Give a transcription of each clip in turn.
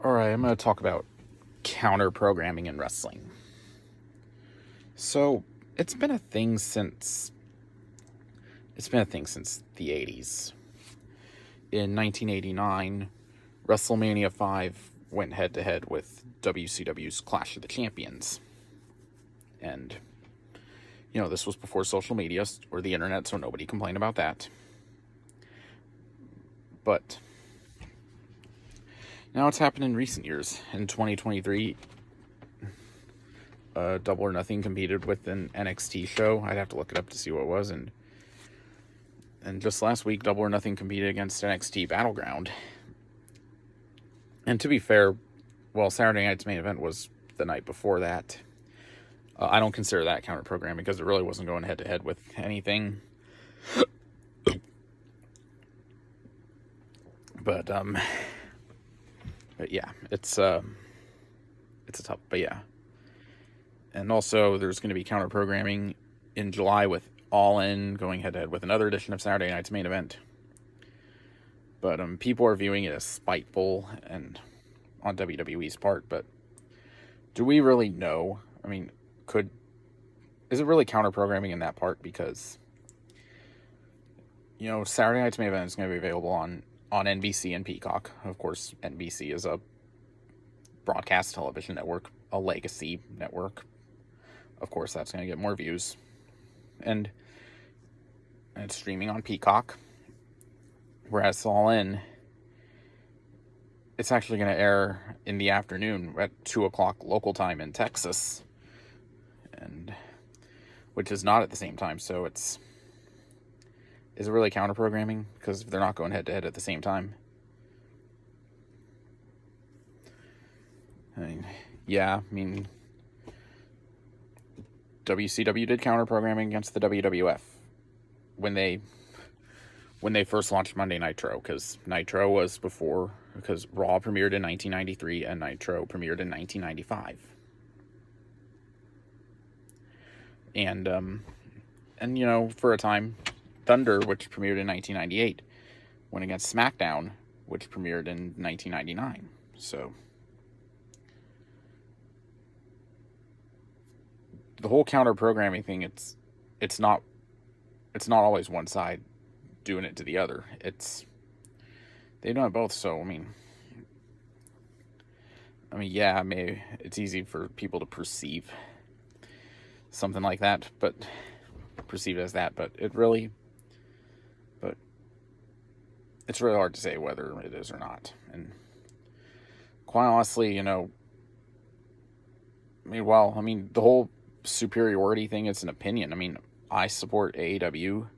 Alright, I'm going to talk about counter programming in wrestling. So, it's been a thing since the 80s. In 1989, WrestleMania 5 went head to head with WCW's Clash of the Champions. And this was before social media or the internet, so nobody complained about that. But now it's happened in recent years. In 2023, Double or Nothing competed with an NXT show. I'd have to look it up to see what it was. And just last week, Double or Nothing competed against NXT Battleground. And to be fair, Saturday night's main event was the night before that. I don't consider that counter programming because it really wasn't going head to head with anything. But yeah, it's a tough. But yeah, and also there's going to be counter programming in July with All In going head to head with another edition of Saturday night's main event. But people are viewing it as spiteful and on WWE's part. But do we really know? I mean, is it really counter programming in that part? Because Saturday night's main event is going to be available on NBC and Peacock. Of course, NBC is a broadcast television network, a legacy network. Of course, that's going to get more views. And it's streaming on Peacock. Whereas All In, it's actually going to air in the afternoon at 2 o'clock local time in Texas. And which is not at the same time. So is it really counter programming? Because they're not going head to head at the same time. WCW did counter programming against the WWF when they first launched Monday Nitro, because Nitro was because Raw premiered in 1993 and Nitro premiered in 1995. And for a time, Thunder, which premiered in 1998, went against SmackDown, which premiered in 1999. So the whole counter programming thing, it's not always one side doing it to the other. They've done it both. So yeah, maybe it's easy for people to perceive something like that, but perceived as that, but it's really hard to say whether it is or not. And quite honestly, the whole superiority thing is an opinion. I support AEW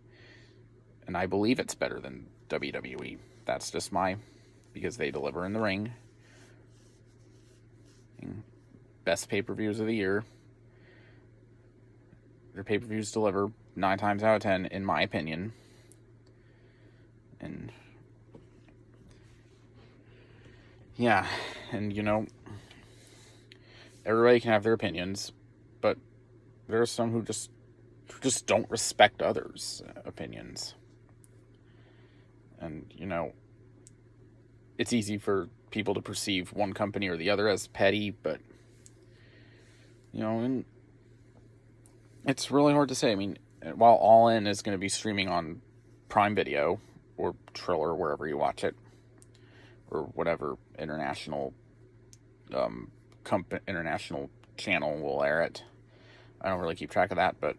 and I believe it's better than WWE. That's just because they deliver in the ring. Best pay-per-views of the year. Their pay-per-views deliver 9 times out of 10, in my opinion. And yeah, and everybody can have their opinions, but there are some who just don't respect others' opinions. And it's easy for people to perceive one company or the other as petty, but and it's really hard to say. While All In is going to be streaming on Prime Video or Triller, wherever you watch it, or whatever international international channel will air it. I don't really keep track of that, but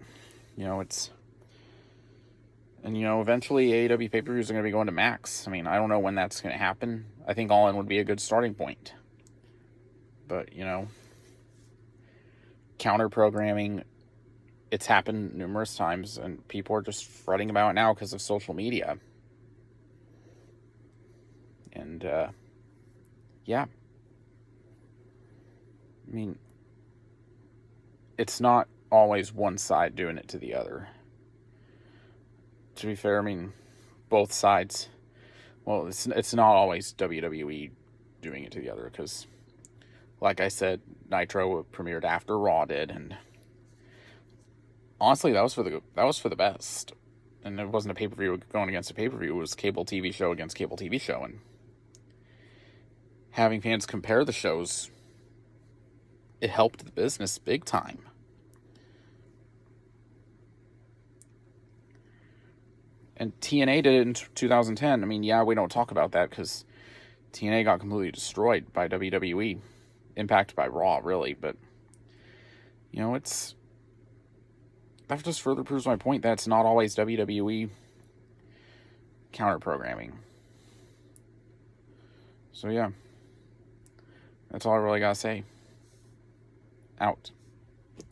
eventually AEW pay-per-views are going to be going to Max. I don't know when that's going to happen. I think All In would be a good starting point. But, counter programming, it's happened numerous times, and people are just fretting about it now because of social media. And, yeah. It's not always one side doing it to the other. To be fair, both sides. Well, it's not always WWE doing it to the other, because, like I said, Nitro premiered after Raw did, and honestly, that was for the best. And it wasn't a pay-per-view going against a pay-per-view; it was cable TV show against cable TV show, and having fans compare the shows, it helped the business big time. And TNA did it in 2010. I mean, yeah, we don't talk about that because TNA got completely destroyed by WWE. Impacted by Raw, really. But, that just further proves my point that it's not always WWE counter-programming. So, yeah. That's all I really gotta say. Out.